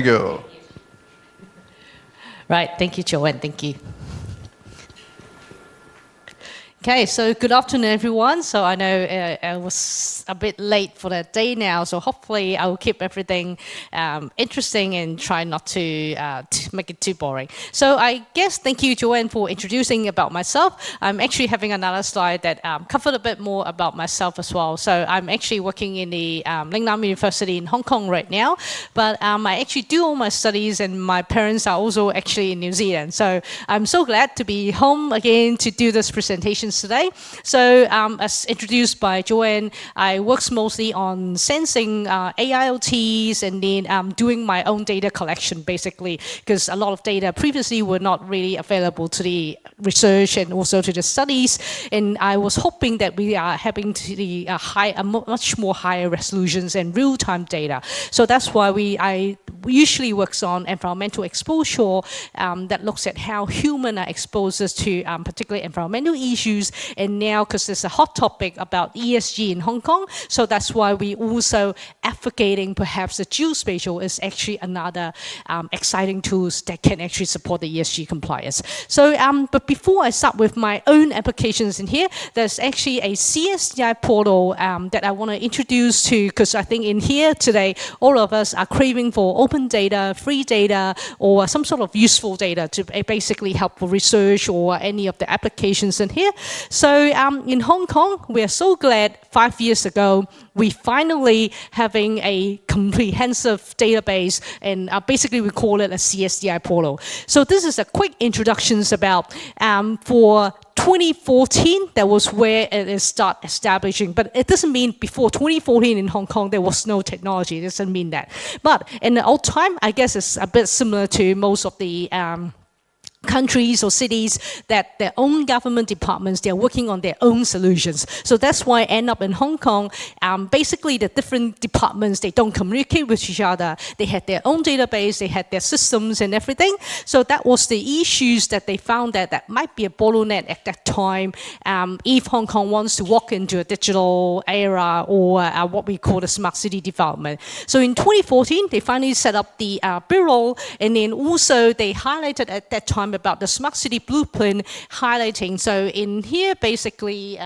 Go. Right, thank you, Joanne, thank you. Okay, so good afternoon, everyone. So I know I was a bit late for the day now, so hopefully I will keep everything interesting and try not to make it too boring. So I guess thank you, Joanne, for introducing about myself. I'm actually having another slide that covered a bit more about myself as well. So I'm actually working in the Linh Nam University in Hong Kong right now, but I actually do all my studies and my parents are also actually in New Zealand. So I'm so glad to be home again to do this presentation today. So as introduced by Joanne, I work mostly on sensing AIoTs and then doing my own data collection basically, because a lot of data previously were not really available to the research and also to the studies. And I was hoping that we are having to the much more higher resolutions and real-time data. So that's why I usually works on environmental exposure that looks at how humans are exposed to particularly environmental issues. And now, because there's a hot topic about ESG in Hong Kong, so that's why we also advocating perhaps the geospatial is actually another exciting tools that can actually support the ESG compliance. So, but before I start with my own applications in here, there's actually a CSDI portal that I want to introduce to, because I think in here today, all of us are craving for open data, free data, or some sort of useful data to basically help for research or any of the applications in here. So in Hong Kong, we are so glad 5 years ago, we finally having a comprehensive database, and basically we call it a CSDI portal. So this is a quick introductions about for 2014, that was where it is start establishing, but it doesn't mean before 2014 in Hong Kong there was no technology. It doesn't mean that. But in the old time, I guess it's a bit similar to most of the countries or cities that their own government departments, they're working on their own solutions. So that's why I end up in Hong Kong. Basically, the different departments, they don't communicate with each other. They had their own database, they had their systems and everything. So that was the issues that they found that might be a bottleneck at that time if Hong Kong wants to walk into a digital era or what we call the smart city development. So in 2014, they finally set up the bureau, and then also they highlighted at that time about the smart city blueprint highlighting. So in here, basically,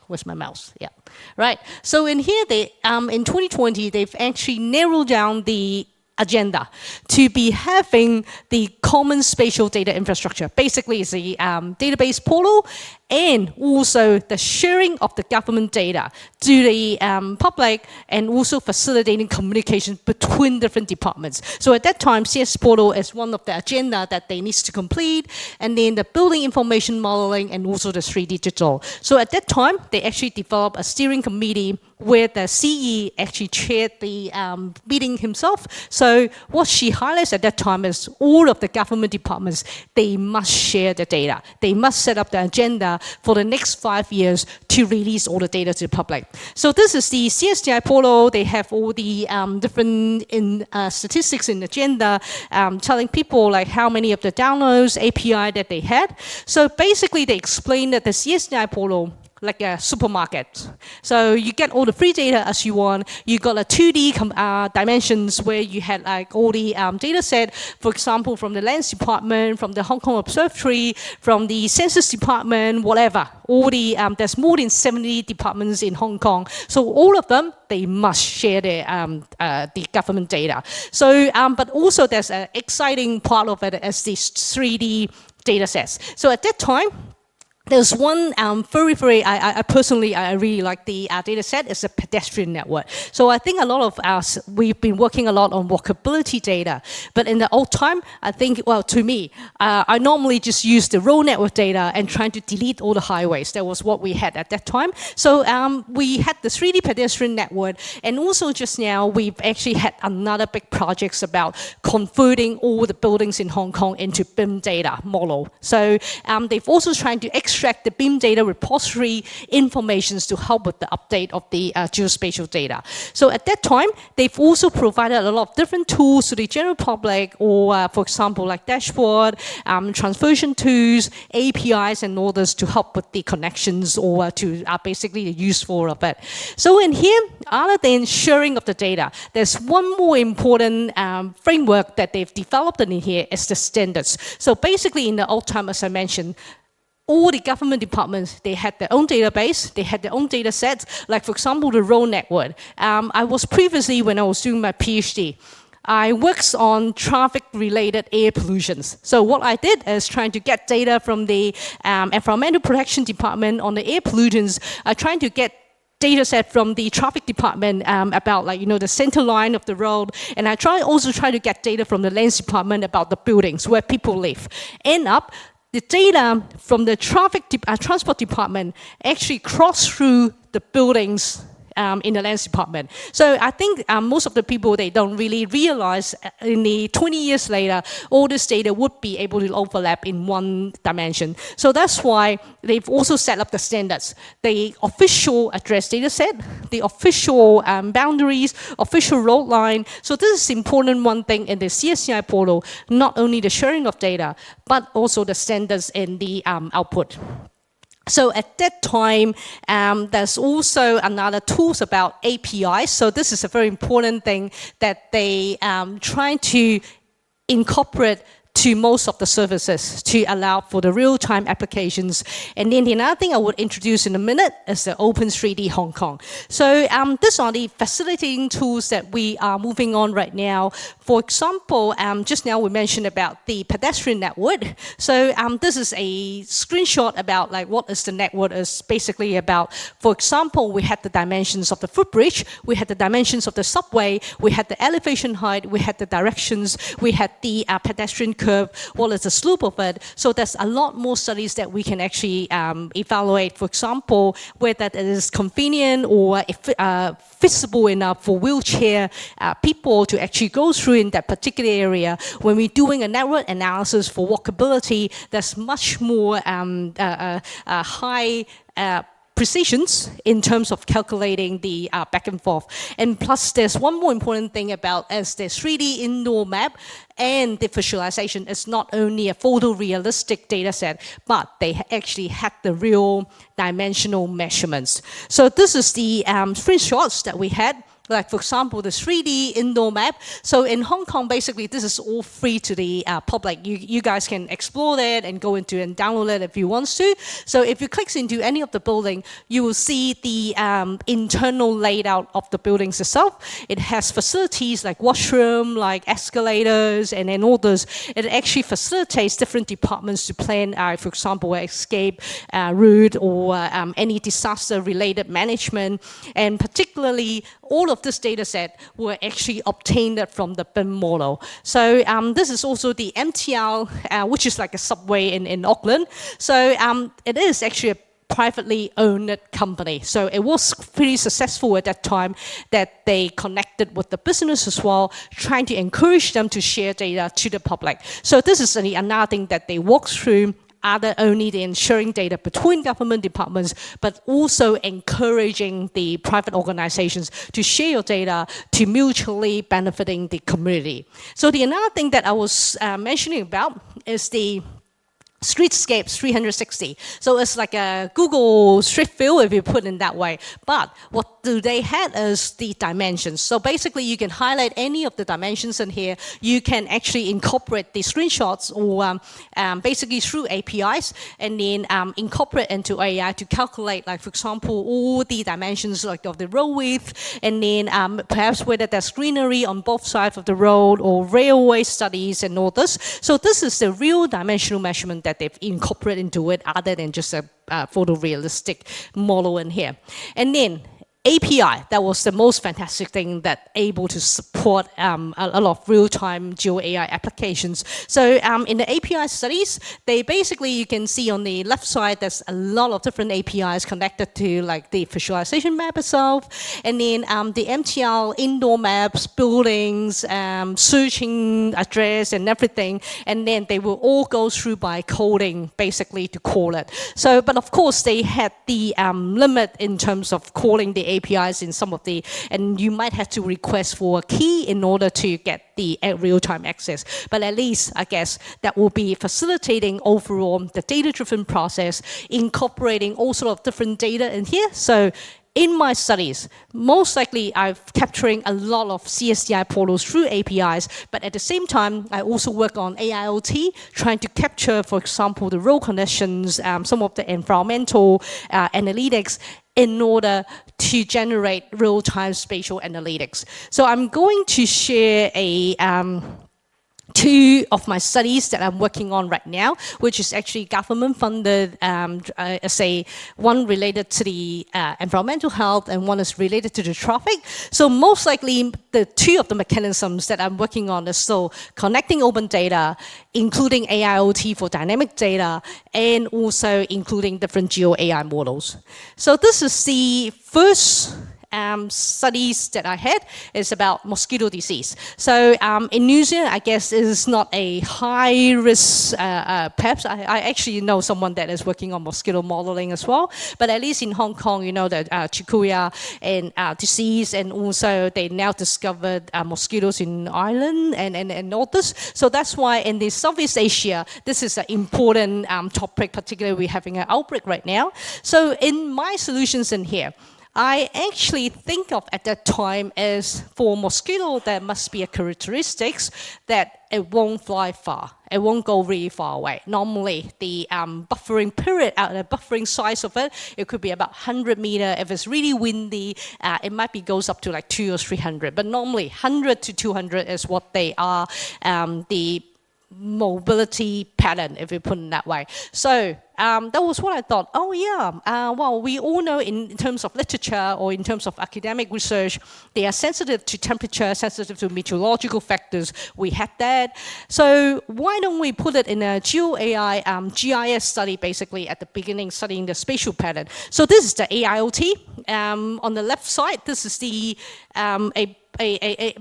where's my mouse? Yeah, right. So in here, they in 2020, they've actually narrowed down the agenda to be having the common spatial data infrastructure. Basically, it's a database portal and also the sharing of the government data to the public and also facilitating communication between different departments. So at that time, CS Portal is one of the agenda that they need to complete, and then the building information modeling and also the 3D digital. So at that time, they actually developed a steering committee where the CE actually chaired the meeting himself. So what she highlights at that time is all of the government departments, they must share the data. They must set up the agenda for the next 5 years to release all the data to the public. So this is the CSDI portal. They have all the different statistics in the agenda, telling people like how many of the downloads, API that they had. So basically they explain that the CSDI portal like a supermarket. So you get all the free data as you want. You got a 2D dimensions where you had like all the data set, for example, from the Lands Department, from the Hong Kong Observatory, from the Census Department, whatever. All the, there's more than 70 departments in Hong Kong. So all of them, they must share their, the government data. So, but also there's an exciting part of it as these 3D data sets. So at that time, there's one I personally really like the data set is a pedestrian network. So I think a lot of us, we've been working a lot on walkability data. But in the old time, I think, well, to me, I normally just use the road network data and trying to delete all the highways. That was what we had at that time. So we had the 3D pedestrian network. And also just now, we've actually had another big projects about converting all the buildings in Hong Kong into BIM data model. So they've also trying to extract extract the BIM data repository informations to help with the update of the geospatial data. So at that time, they've also provided a lot of different tools to the general public, or for example, like dashboard, transversion tools, APIs, and all this to help with the connections, or to basically the useful of it. So in here, other than sharing of the data, there's one more important framework that they've developed in here is the standards. So basically in the old time, as I mentioned, all the government departments, they had their own database, they had their own data sets, like for example, the road network. I was previously, when I was doing my PhD, I worked on traffic-related air pollutions. So what I did is trying to get data from the environmental protection department on the air pollutants. I trying to get data set from the traffic department about, like, the center line of the road. And I also try to get data from the lands department about the buildings where people live. End up, the data from the transport department actually cross through the buildings in the lands department. So I think most of the people, they don't really realize in the 20 years later, all this data would be able to overlap in one dimension. So that's why they've also set up the standards. The official address data set, the official boundaries, official road line. So this is important one thing in the CSDI portal, not only the sharing of data, but also the standards in the output. So at that time, there's also another tools about APIs. So this is a very important thing that they trying to incorporate to most of the services to allow for the real-time applications. And then the another thing I would introduce in a minute is the Open3D Hong Kong. So these are the facilitating tools that we are moving on right now. For example, just now we mentioned about the pedestrian network. So this is a screenshot about like what is the network is basically about. For example, we had the dimensions of the footbridge, we had the dimensions of the subway, we had the elevation height, we had the directions, we had the pedestrian curve, what is the slope of it. So there's a lot more studies that we can actually evaluate. For example, whether it is convenient or feasible enough for wheelchair people to actually go through in that particular area. When we're doing a network analysis for walkability, there's much more high precisions in terms of calculating the back and forth. And plus, there's one more important thing about as the 3D indoor map and the visualization is not only a photorealistic data set, but they actually had the real dimensional measurements. So this is the screenshots that we had. Like, for example, the 3D indoor map. So in Hong Kong, basically, this is all free to the public. You guys can explore that and go into and download it if you want to. So if you click into any of the building, you will see the internal layout of the buildings itself. It has facilities like washroom, like escalators, and then all those. It actually facilitates different departments to plan, for example, escape route or any disaster-related management. And particularly, all of this data set were actually obtained from the BIM model. So this is also the MTR, which is like a subway in Auckland. So it is actually a privately owned company. So it was pretty successful at that time that they connected with the business as well, trying to encourage them to share data to the public. So this is another thing that they walk through, other only the sharing data between government departments, but also encouraging the private organizations to share your data to mutually benefiting the community. So the another thing that I was mentioning about is the Streetscapes 360. So it's like a Google Street View if you put it in that way. But what do they have is the dimensions. So basically you can highlight any of the dimensions in here. You can actually incorporate the screenshots or basically through APIs and then incorporate into AI to calculate, like, for example, all the dimensions like of the road width, and then perhaps whether there's greenery on both sides of the road or railway studies and all this. So this is the real dimensional measurement that they've incorporated into it other than just a photorealistic model in here. And then API, that was the most fantastic thing that able to support a lot of real-time GeoAI applications. So in the API studies, they basically, you can see on the left side, there's a lot of different APIs connected to like the visualization map itself, and then the MTL indoor maps, buildings, searching address and everything, and then they will all go through by coding basically to call it. So, but of course they had the limit in terms of calling the APIs in some of the, and you might have to request for a key in order to get the real-time access. But at least, I guess, that will be facilitating overall the data-driven process, incorporating all sort of different data in here. So in my studies, most likely I'm capturing a lot of CSDI portals through APIs, but at the same time, I also work on AIoT, trying to capture, for example, the road conditions, some of the environmental analytics, in order to generate real-time spatial analytics. So I'm going to share two of my studies that I'm working on right now, which is actually government funded, one related to the environmental health and one is related to the traffic. So most likely the two of the mechanisms that I'm working on is still connecting open data, including AIoT for dynamic data, and also including different GeoAI models. So this is the first studies that I had is about mosquito disease. So in New Zealand, I guess it is not a high risk, perhaps I actually know someone that is working on mosquito modeling as well, but at least in Hong Kong, you know, the chikungunya and disease, and also they now discovered mosquitoes in Ireland and all this. So that's why in the Southeast Asia, this is an important topic, particularly we're having an outbreak right now. So in my solutions in here, I actually think of at that time as for mosquito, there must be a characteristics that it won't fly far. It won't go really far away. Normally, the buffering period, the buffering size of it, it could be about 100 meters. If it's really windy, it might be goes up to like 200 or 300. But normally, 100 to 200 is what they are, the mobility pattern, if you put it that way. So that was what I thought, oh yeah, well, we all know in terms of literature or in terms of academic research, they are sensitive to temperature, sensitive to meteorological factors. We had that. So why don't we put it in a GeoAI GIS study, basically at the beginning, studying the spatial pattern. So this is the AIoT. On the left side, this is the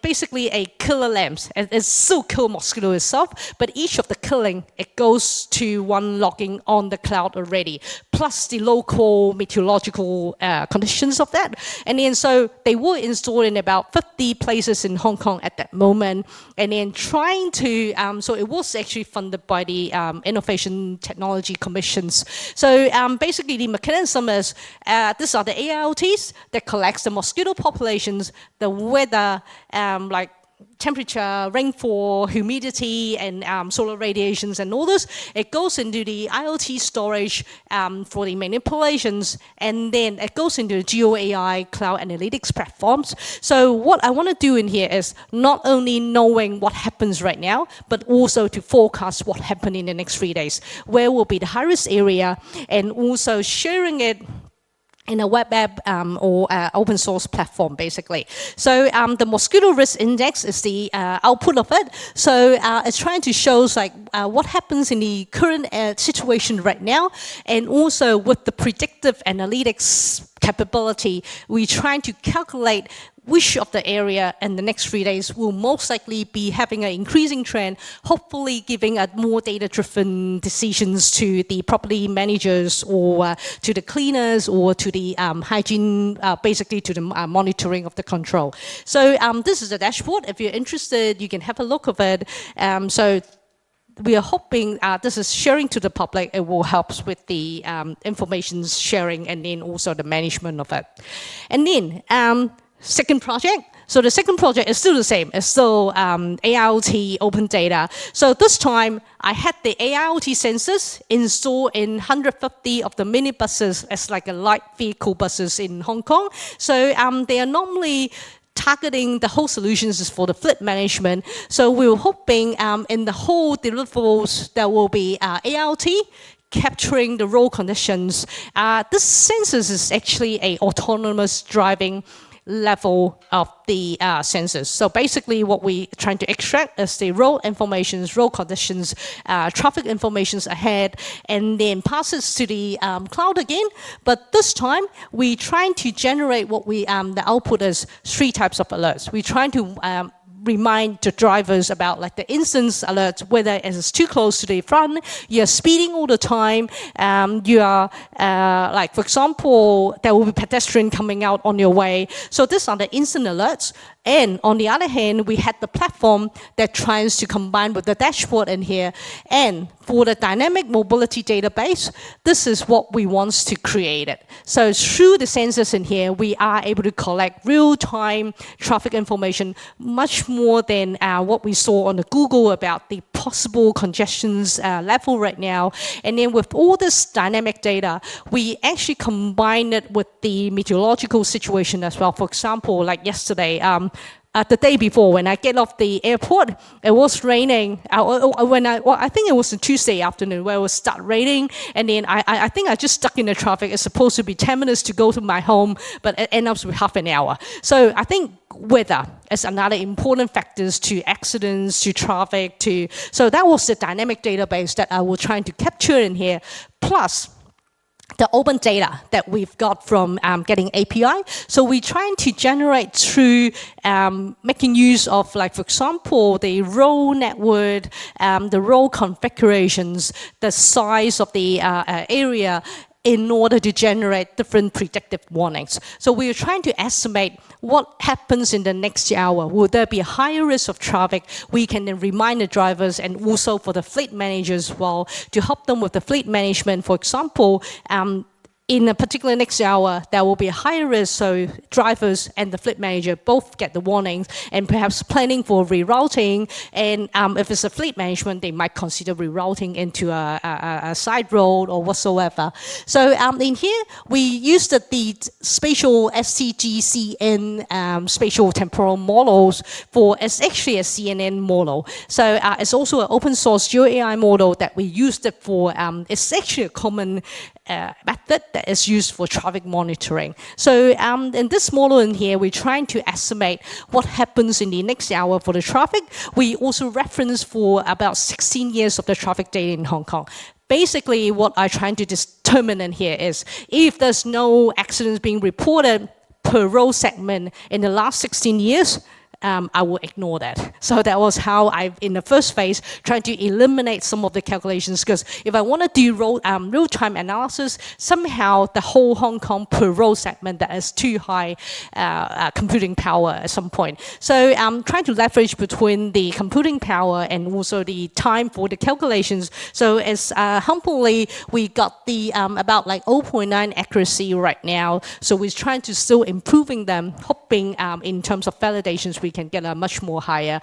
basically a killer lamps. It still kill mosquito itself, but each of the killing, it goes to one logging on the cloud already, plus the local meteorological conditions of that. And then so they were installed in about 50 places in Hong Kong at that moment, and then trying to, so it was actually funded by the Innovation Technology Commissions. So basically the mechanism is, these are the AIoTs that collects the mosquito populations, the weather, like temperature, rainfall, humidity, and solar radiations and all this. It goes into the IoT storage for the manipulations, and then it goes into the GeoAI cloud analytics platforms. So what I want to do in here is not only knowing what happens right now, but also to forecast what happened in the next 3 days. Where will be the high-risk area, and also sharing it in a web app or open source platform, basically. So the mosquito risk index is the output of it. So it's trying to show like what happens in the current situation right now, and also with the predictive analytics capability, we're trying to calculate which of the area in the next 3 days will most likely be having an increasing trend, hopefully giving a more data-driven decisions to the property managers or to the cleaners or to the hygiene, basically to the monitoring of the control. So this is the dashboard. If you're interested, you can have a look of it. So we are hoping this is sharing to the public. It will help with the information sharing and then also the management of it. And then second project. So the second project is still the same. It's still AIoT open data. So this time I had the AIoT sensors installed in 150 of the minibuses as like a light vehicle buses in Hong Kong. So they are normally targeting the whole solutions is for the fleet management. So we were hoping in the whole deliverables there will be AIoT capturing the road conditions. This sensors is actually a autonomous driving level of the sensors. So basically what we're trying to extract is the road information, road conditions, traffic informations ahead, and then pass it to the cloud again. But this time, we're trying to generate what the output is 3 types of alerts. We're trying to remind the drivers about like the instance alerts, whether it's too close to the front, you're speeding all the time, you are like, for example, there will be pedestrian coming out on your way. So these are the instant alerts. And on the other hand, we had the platform that tries to combine with the dashboard in here. And for the dynamic mobility database, this is what we want to create it. So through the sensors in here, we are able to collect real-time traffic information, much more than what we saw on the Google about the possible congestions level right now. And then with all this dynamic data, we actually combine it with the meteorological situation as well. For example, like yesterday, the day before, when I get off the airport, it was raining. I think it was a Tuesday afternoon where it was start raining, and then I think I just stuck in the traffic. It's supposed to be 10 minutes to go to my home, but it ends up with half an hour. So I think weather is another important factors to accidents, to traffic, so that was the dynamic database that I was trying to capture in here, plus the open data that we've got from getting API. So we're trying to generate through making use of, like, for example, the road network, the road configurations, the size of the area, in order to generate different predictive warnings. So we are trying to estimate what happens in the next hour. Will there be a higher risk of traffic? We can then remind the drivers, and also for the fleet managers as well, to help them with the fleet management. For example, in a particular next hour, there will be a higher risk, so drivers and the fleet manager both get the warnings, and perhaps planning for rerouting. And if it's a fleet management, they might consider rerouting into a side road or whatsoever. So in here, we used the spatial STGCN spatial temporal models it's actually a CNN model. So it's also an open source GeoAI model that we used it for. It's actually a common method that is used for traffic monitoring. So in this model in here, we're trying to estimate what happens in the next hour for the traffic. We also reference for about 16 years of the traffic data in Hong Kong. Basically, what I'm trying to determine in here is if there's no accidents being reported per road segment in the last 16 years, I will ignore that. So that was how in the first phase, trying to eliminate some of the calculations, because if I want to do real-time analysis, somehow the whole Hong Kong per road segment, that is too high computing power at some point. So I'm trying to leverage between the computing power and also the time for the calculations. So as humbly, we got the about like 0.9 accuracy right now. So we're trying to still improving them, hoping in terms of validations, we can get a much more higher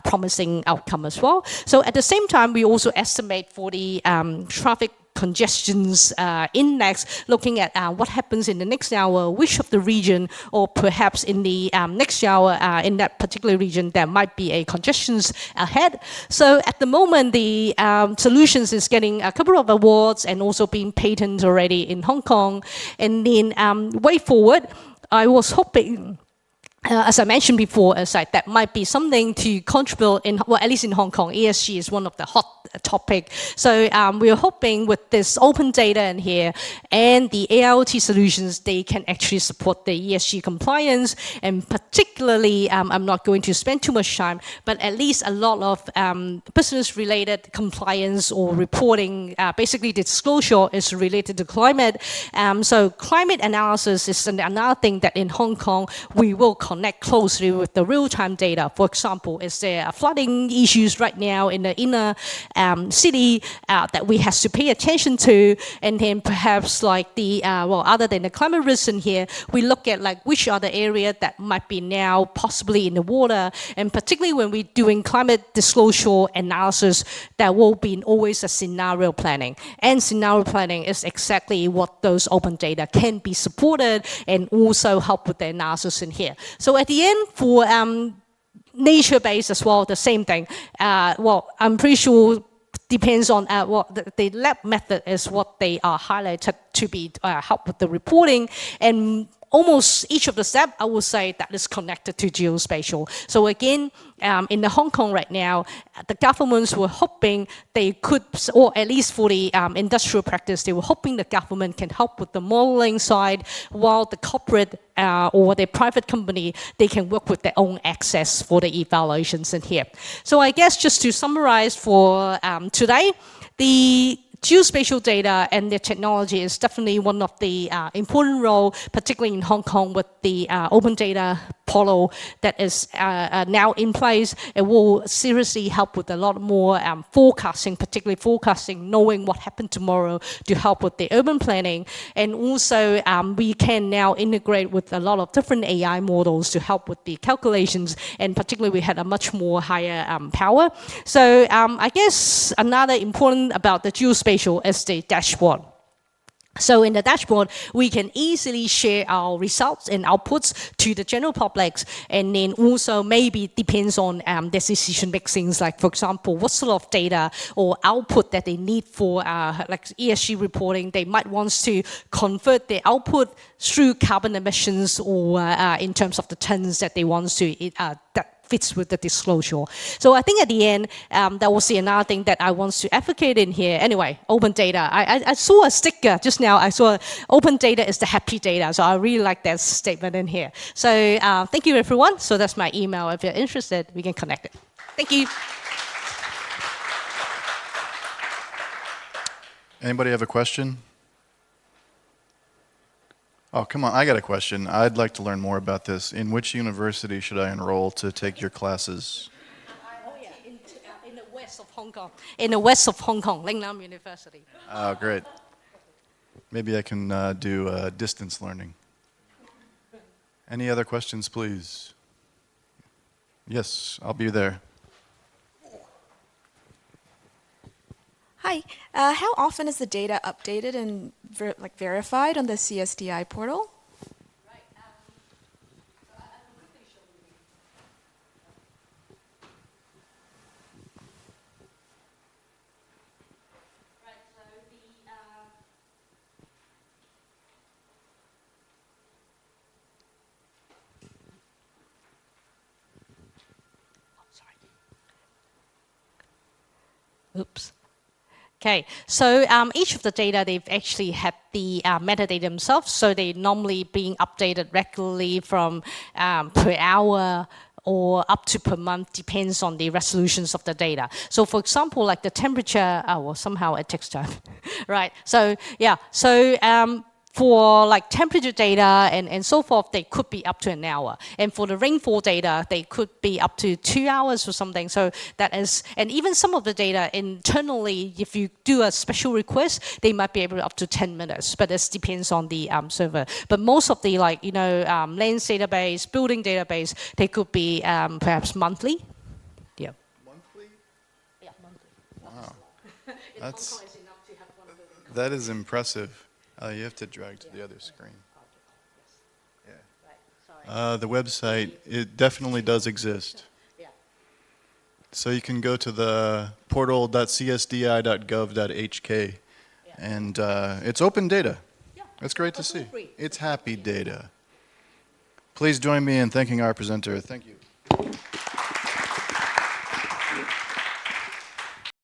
promising outcome as well. So at the same time, we also estimate for the traffic congestions index, looking at what happens in the next hour, which of the region, or perhaps in the next hour in that particular region, there might be a congestions ahead. So at the moment, the solutions is getting a couple of awards and also being patented already in Hong Kong. And then way forward, I was hoping, as I mentioned before, that might be something to contribute at least in Hong Kong. ESG is one of the hot topic. So we're hoping with this open data in here and the AIoT solutions, they can actually support the ESG compliance. And particularly, I'm not going to spend too much time, but at least a lot of business-related compliance or reporting, basically the disclosure is related to climate. So climate analysis is another thing that in Hong Kong, we will connect closely with the real-time data. For example, is there flooding issues right now in the inner city that we have to pay attention to? And then perhaps like the, other than the climate risk in here, we look at like which are the areas that might be now possibly in the water. And particularly when we're doing climate disclosure analysis, there will be always a scenario planning. And scenario planning is exactly what those open data can be supported and also help with the analysis in here. So at the end, for nature-based as well, the same thing. I'm pretty sure depends on what the lab method is what they are highlighted to be help with the reporting. And almost each of the steps, I would say that is connected to geospatial. So again, in the Hong Kong right now, the governments were hoping they could, or at least for the industrial practice, they were hoping the government can help with the modeling side, while the corporate or the private company, they can work with their own access for the evaluations in here. So I guess just to summarize for today, the geospatial data and the technology is definitely one of the important role, particularly in Hong Kong with the open data portal that is now in place. It will seriously help with a lot more forecasting, particularly forecasting, knowing what happened tomorrow to help with the urban planning. And also we can now integrate with a lot of different AI models to help with the calculations, and particularly we had a much more higher power. So I guess another important about the geospatial is the dashboard. So in the dashboard, we can easily share our results and outputs to the general public, and then also maybe depends on the decision making, like for example, what sort of data or output that they need for like ESG reporting. They might want to convert their output through carbon emissions, or in terms of the tons that they want to that fits with the disclosure. So I think at the end, that was another thing that I want to advocate in here. Anyway, open data. I saw a sticker just now. I saw open data is the happy data. So I really like that statement in here. So thank you, everyone. So that's my email. If you're interested, we can connect it. Thank you. Anybody have a question? Oh, come on, I got a question. I'd like to learn more about this. In which university should I enroll to take your classes? Oh, yeah, in the west of Hong Kong. In the west of Hong Kong, Lingnam University. Oh, great. Maybe I can do distance learning. Any other questions, please? Yes, I'll be there. Hi. How often is the data updated and verified on the CSDI portal? Right. So I can quickly show you. Right. So the sorry. Oops. Okay, so each of the data, they've actually had the metadata themselves, so they normally being updated regularly from per hour or up to per month, depends on the resolutions of the data. So for example, like the temperature, well, somehow it takes time, right? So yeah, so for like temperature data and so forth, they could be up to an hour. And for the rainfall data, they could be up to 2 hours or something. So that is, and even some of the data internally, if you do a special request, they might be able to up to 10 minutes, but this depends on the server. But most of the like, you know, lands database, building database, they could be perhaps monthly. Yeah. Monthly? Yeah, monthly. Wow. That's, That is impressive. You have to drag to the other screen. Yeah. The website, it definitely does exist. Yeah. So you can go to the portal.csdi.gov.hk, and it's open data. Yeah. That's great to see. It's happy data. Please join me in thanking our presenter. Thank you.